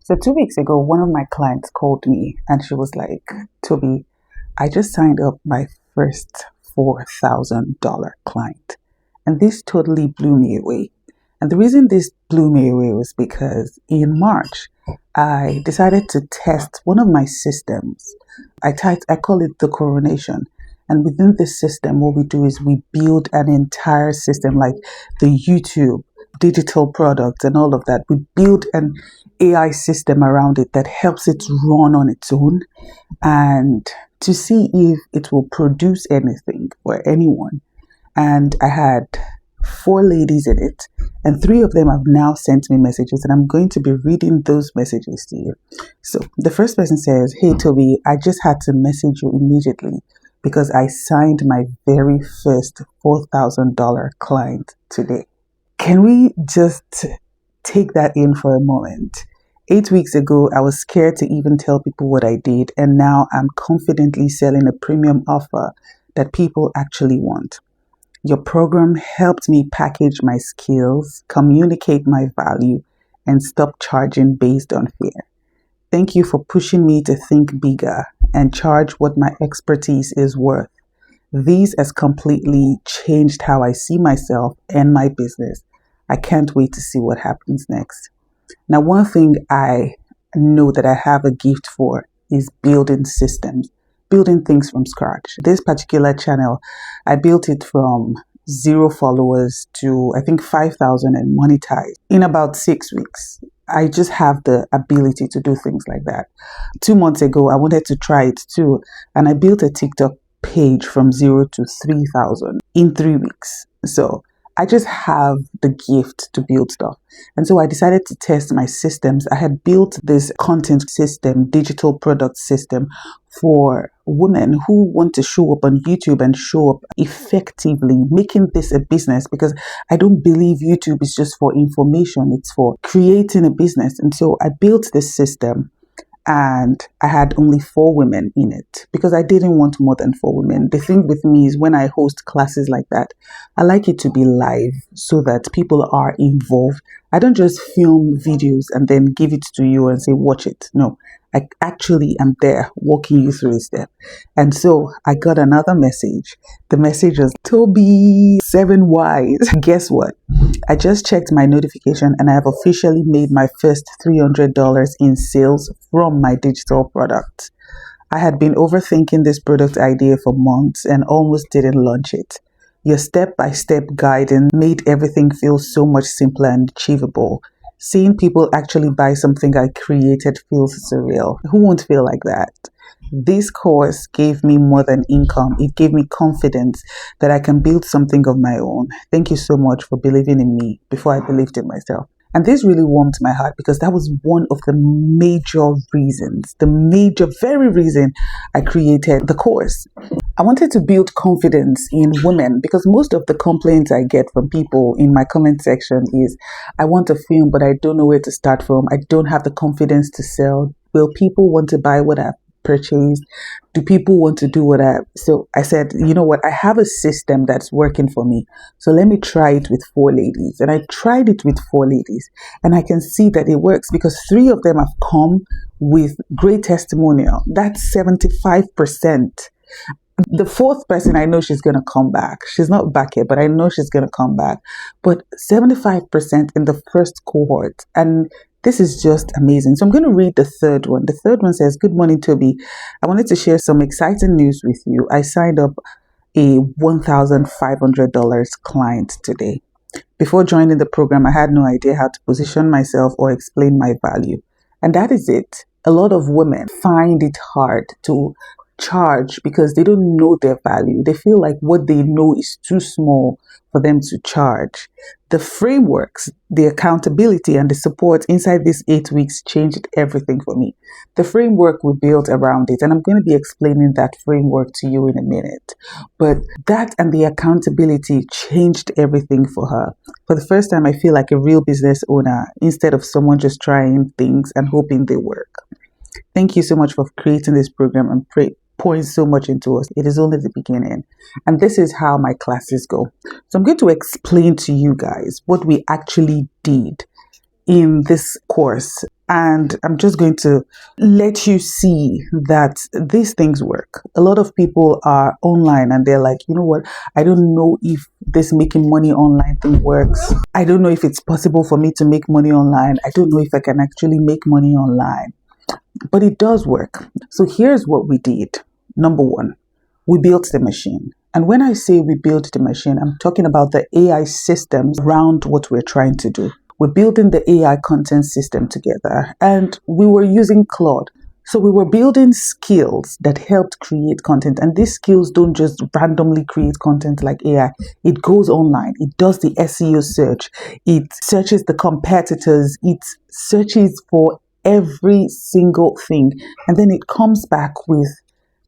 So 2 weeks ago, one of my clients called me and she was like, Toby, I just signed up my first $4,000 client. And this totally blew me away. And the reason this blew me away was because in March, I decided to test one of my systems. I call it the coronation. And within this system, what we do is we build an entire system like the YouTube, digital products, and all of that. We build an AI system around it that helps it run on its own and to see if it will produce anything for anyone. And I had four ladies in it, and three of them have now sent me messages, and I'm going to be reading those messages to you. So the first person says, "Hey Toby, I just had to message you immediately because I signed my very first $4,000 client today." Can we just take that in for a moment? 8 weeks ago, I was scared to even tell people what I did, and now I'm confidently selling a premium offer that people actually want. Your program helped me package my skills, communicate my value, and stop charging based on fear. Thank you for pushing me to think bigger and charge what my expertise is worth. These has completely changed how I see myself and my business. I can't wait to see what happens next. Now, one thing I know that I have a gift for is building systems, building things from scratch. This particular channel, I built it from 0 followers to I think 5,000 and monetized in about 6 weeks. I just have the ability to do things like that. 2 months ago, I wanted to try it too, and I built a TikTok page from 0 to 3,000 in 3 weeks. So I just have the gift to build stuff. And so I decided to test my systems. I had built this content system, digital product system for women who want to show up on YouTube and show up effectively, making this a business, because I don't believe YouTube is just for information. It's for creating a business. And so I built this system. And I had only 4 women in it because I didn't want more than 4 women. The thing with me is when I host classes like that, I like it to be live so that people are involved. I don't just film videos and then give it to you and say, watch it. No, I actually am there walking you through a step. And so I got another message. The message was, Toby, 7 Wise. Guess what? I just checked my notification and I have officially made my first $300 in sales from my digital product. I had been overthinking this product idea for months and almost didn't launch it. Your step-by-step guidance made everything feel so much simpler and achievable. Seeing people actually buy something I created feels surreal. Who won't feel like that? This course gave me more than income. It gave me confidence that I can build something of my own. Thank you so much for believing in me before I believed in myself. And this really warmed my heart because that was one of the major reasons, very reason I created the course. I wanted to build confidence in women because most of the complaints I get from people in my comment section is, I want to film, but I don't know where to start from. I don't have the confidence to sell. Will people want to buy what I've purchased? Do people want to do what so I said, you know what, I have a system that's working for me, so let me try it with 4 ladies. And I tried it with 4 ladies and I can see that it works because 3 of them have come with great testimonial. That's 75%. The 4th person, I know she's going to come back. She's not back yet, but I know she's going to come back. But 75% in the first cohort. And this is just amazing. So I'm going to read the 3rd one. The 3rd one says, "Good morning, Toby. I wanted to share some exciting news with you. I signed up a $1,500 client today. Before joining the program, I had no idea how to position myself or explain my value. And that is it. A lot of women find it hard to charge because they don't know their value. They feel like what they know is too small for them to charge. The frameworks, the accountability and the support inside these 8 weeks changed everything for me. The framework we built around it, and I'm going to be explaining that framework to you in a minute. But that and the accountability changed everything for her. For the first time, I feel like a real business owner instead of someone just trying things and hoping they work. Thank you so much for creating this program and pouring so much into us. It is only the beginning. And this is how my classes go. So I'm going to explain to you guys what we actually did in this course. And I'm just going to let you see that these things work. A lot of people are online and they're like, you know what? I don't know if this making money online thing works. I don't know if it's possible for me to make money online. I don't know if I can actually make money online. But it does work. So here's what we did. Number one, we built the machine. And when I say we built the machine, I'm talking about the AI systems around what we're trying to do. We're building the AI content system together, and we were using Claude. So we were building skills that helped create content. And these skills don't just randomly create content like AI. It goes online. It does the SEO search. It searches the competitors. It searches for every single thing. And then it comes back with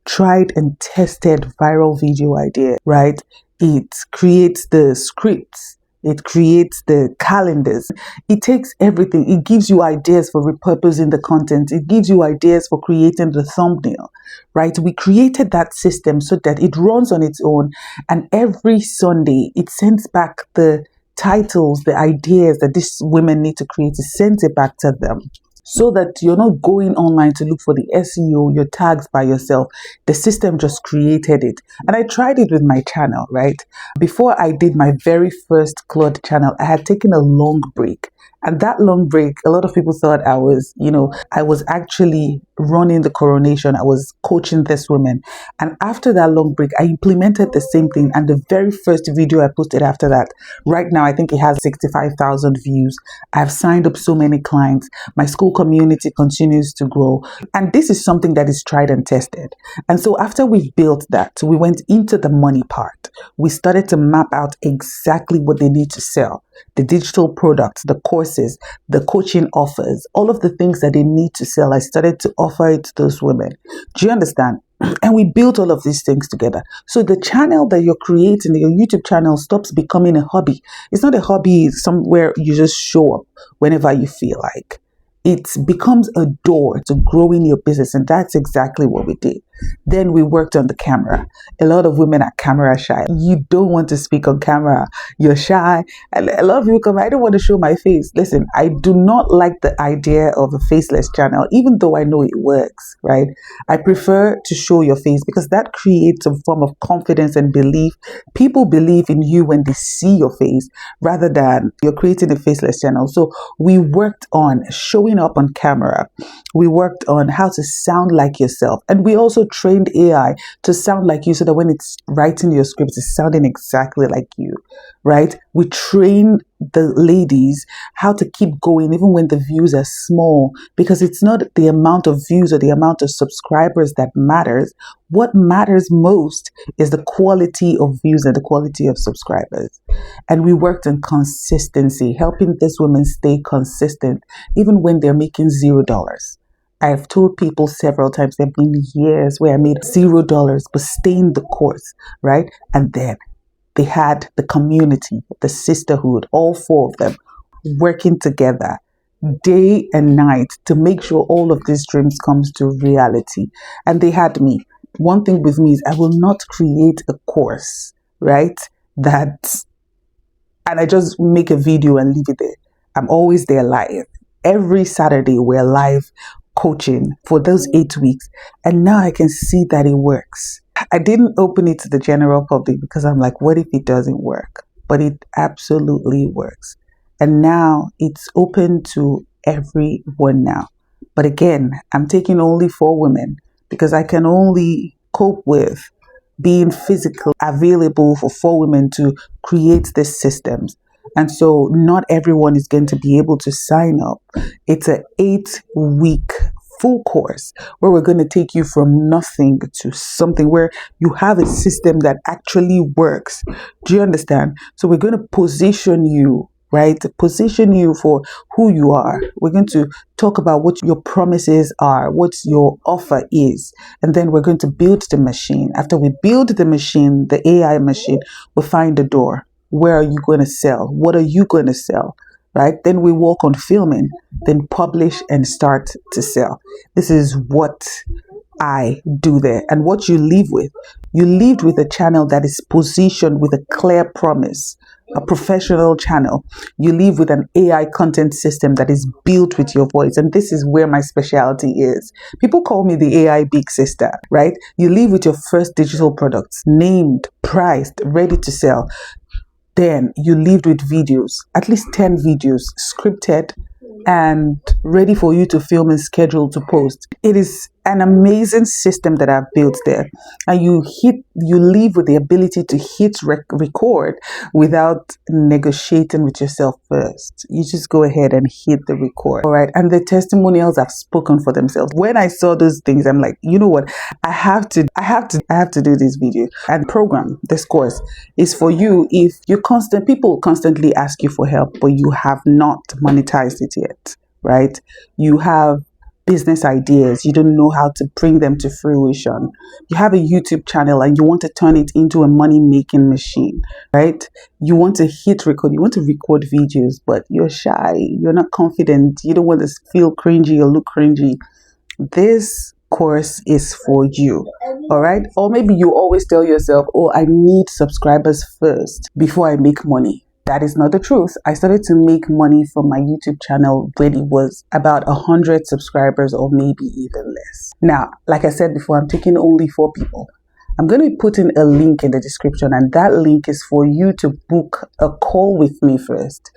tried and tested viral video idea, right? It creates the scripts. It creates the calendars. It takes everything. It gives you ideas for repurposing the content. It gives you ideas for creating the thumbnail, right? We created that system so that it runs on its own. And every Sunday, it sends back the titles, the ideas that these women need to create. It sends it back to them, so that you're not going online to look for the SEO, your tags by yourself. The system just created it. And I tried it with my channel, right? Before I did my very first Claude channel, I had taken a long break. And that long break, a lot of people thought I was actually running the coronation. I was coaching this women. And after that long break, I implemented the same thing. And the very first video I posted after that, right now, I think it has 65,000 views. I've signed up so many clients. My school community continues to grow. And this is something that is tried and tested. And so after we built that, we went into the money part. We started to map out exactly what they need to sell. The digital products, the courses, the coaching offers, all of the things that they need to sell. I started to offer it to those women. Do you understand? And we built all of these things together. So the channel that you're creating, your YouTube channel, stops becoming a hobby. It's not a hobby somewhere you just show up whenever you feel like. It becomes a door to growing your business. And that's exactly what we did. Then we worked on the camera. A lot of women are camera shy. You don't want to speak on camera. You're shy. And a lot of people come, I don't want to show my face. Listen, I do not like the idea of a faceless channel, even though I know it works, right? I prefer to show your face because that creates a form of confidence and belief. People believe in you when they see your face rather than you're creating a faceless channel. So we worked on showing up on camera. We worked on how to sound like yourself. And we also trained AI to sound like you so that when it's writing your scripts, it's sounding exactly like you, right? We trained the ladies how to keep going even when the views are small, because it's not the amount of views or the amount of subscribers that matters. What matters most is the quality of views and the quality of subscribers. And we worked on consistency, helping these women stay consistent even when they're making $0. I've told people several times, there have been years where I made $0 but stay in the course, right? And then they had the community, the sisterhood, all four of them working together day and night to make sure all of these dreams comes to reality. And they had me. One thing with me is I will not create a course, right? And I just make a video and leave it there. I'm always there live. Every Saturday we're live coaching for those 8 weeks. And now I can see that it works. I didn't open it to the general public because I'm like, what if it doesn't work? But it absolutely works. And now it's open to everyone now. But again, I'm taking only 4 women because I can only cope with being physically available for 4 women to create these systems. And so not everyone is going to be able to sign up. It's an 8-week full course where we're going to take you from nothing to something where you have a system that actually works. Do you understand? So we're going to position you, right? Position you for who you are. We're going to talk about what your promises are, what your offer is. And then we're going to build the machine. After we build the machine, the AI machine, we'll find the door. Where are you going to sell? What are you going to sell? Right? Then we work on filming, then publish and start to sell. This is what I do there. And what you leave with a channel that is positioned with a clear promise, a professional channel. You leave with an AI content system that is built with your voice. And this is where my specialty is. People call me the AI big sister, right? You leave with your first digital products, named, priced, ready to sell. Then you lived with videos, at least 10 videos, scripted and ready for you to film and schedule to post. It is an amazing system that I've built there. And you leave with the ability to hit record without negotiating with yourself first. You just go ahead and hit the record. All right. And the testimonials have spoken for themselves. When I saw those things, I'm like, you know what? I have to do this video and program. This course is for you if people constantly ask you for help, but you have not monetized it yet, right? You have business ideas, you don't know how to bring them to fruition. You have a YouTube channel and you want to turn it into a money-making machine, right? You want to you want to record videos, but you're shy, you're not confident, you don't want to feel cringy or look cringy. This course is for you, all right? Or maybe you always tell yourself, oh, I need subscribers first before I make money. That is not the truth. I started to make money from my YouTube channel when it was about 100 subscribers or maybe even less. Now, like I said before, I'm taking only 4 people. I'm going to be putting a link in the description, and that link is for you to book a call with me first.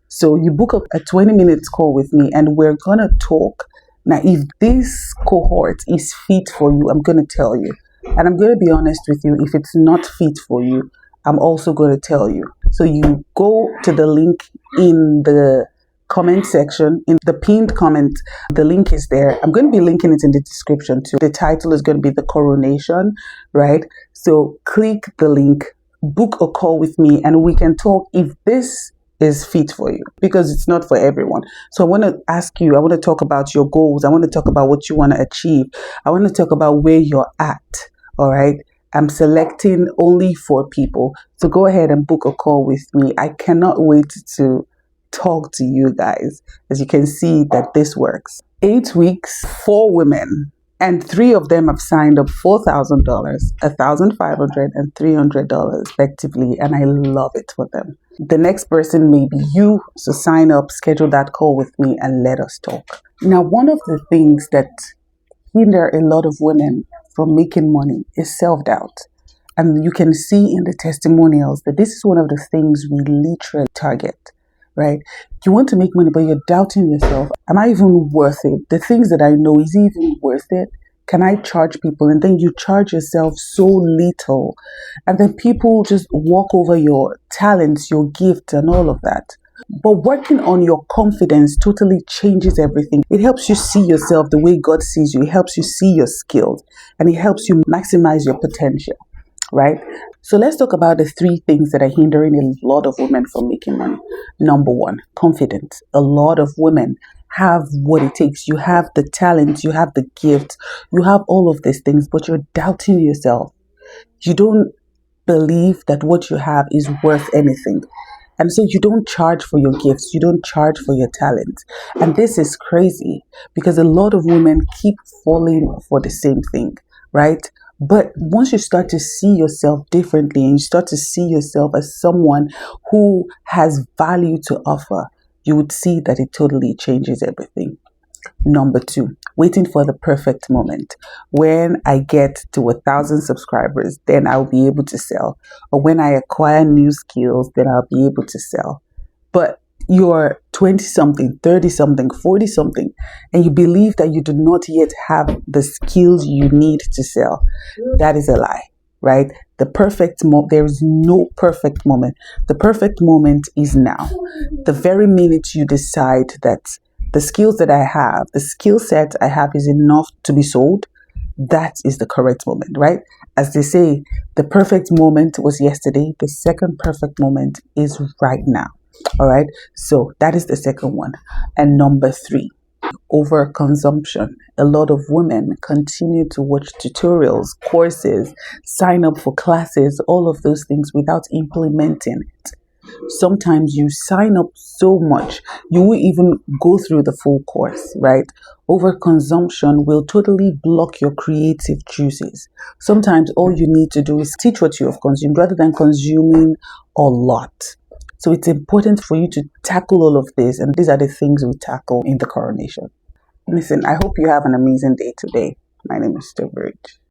So you book a 20-minute call with me and we're going to talk. Now, if this cohort is fit for you, I'm going to tell you. And I'm going to be honest with you, if it's not fit for you, I'm also going to tell you. So you go to the link in the comment section, in the pinned comment. The link is there. I'm going to be linking it in the description too. The title is going to be The Coronation, right? So click the link, book a call with me, and we can talk if this is fit for you, because it's not for everyone. So I want to ask you, I want to talk about your goals. I want to talk about what you want to achieve. I want to talk about where you're at. All right. I'm selecting only 4 people. So go ahead and book a call with me. I cannot wait to talk to you guys. As you can see that this works. 8 weeks, 4 women, and 3 of them have signed up $4,000, $1,500, and $300 respectively. And I love it for them. The next person may be you. So sign up, schedule that call with me, and let us talk. Now, one of the things that hinder a lot of women from making money is self-doubt. And you can see in the testimonials that this is one of the things we literally target, right? You want to make money, but you're doubting yourself. Am I even worth it? The things that I know, is it even worth it? Can I charge people? And then you charge yourself so little. And then people just walk over your talents, your gift, and all of that. But working on your confidence totally changes everything. It helps you see yourself the way God sees you. It helps you see your skills, and it helps you maximize your potential, right? So let's talk about the 3 things that are hindering a lot of women from making money. Number 1, confidence. A lot of women have what it takes. You have the talent, you have the gift, you have all of these things, but you're doubting yourself. You don't believe that what you have is worth anything. And so you don't charge for your gifts. You don't charge for your talent. And this is crazy because a lot of women keep falling for the same thing, right? But once you start to see yourself differently and you start to see yourself as someone who has value to offer, you would see that it totally changes everything. Number 2, waiting for the perfect moment. When I get to 1,000 subscribers, then I'll be able to sell. Or when I acquire new skills, then I'll be able to sell. But you're 20-something, 30-something, 40-something, and you believe that you do not yet have the skills you need to sell. That is a lie, right? There is no perfect moment. The perfect moment is now. The very minute you decide that the skills that I have, the skill set I have is enough to be sold, that is the correct moment, right? As they say, the perfect moment was yesterday. The second perfect moment is right now. All right. So that is the second one. And number 3, overconsumption. A lot of women continue to watch tutorials, courses, sign up for classes, all of those things without implementing it. Sometimes you sign up so much, you will even go through the full course, right? Overconsumption will totally block your creative juices. Sometimes all you need to do is teach what you have consumed rather than consuming a lot. So it's important for you to tackle all of this, and these are the things we tackle in the coronation. Listen, I hope you have an amazing day today. My name is Stillbridge.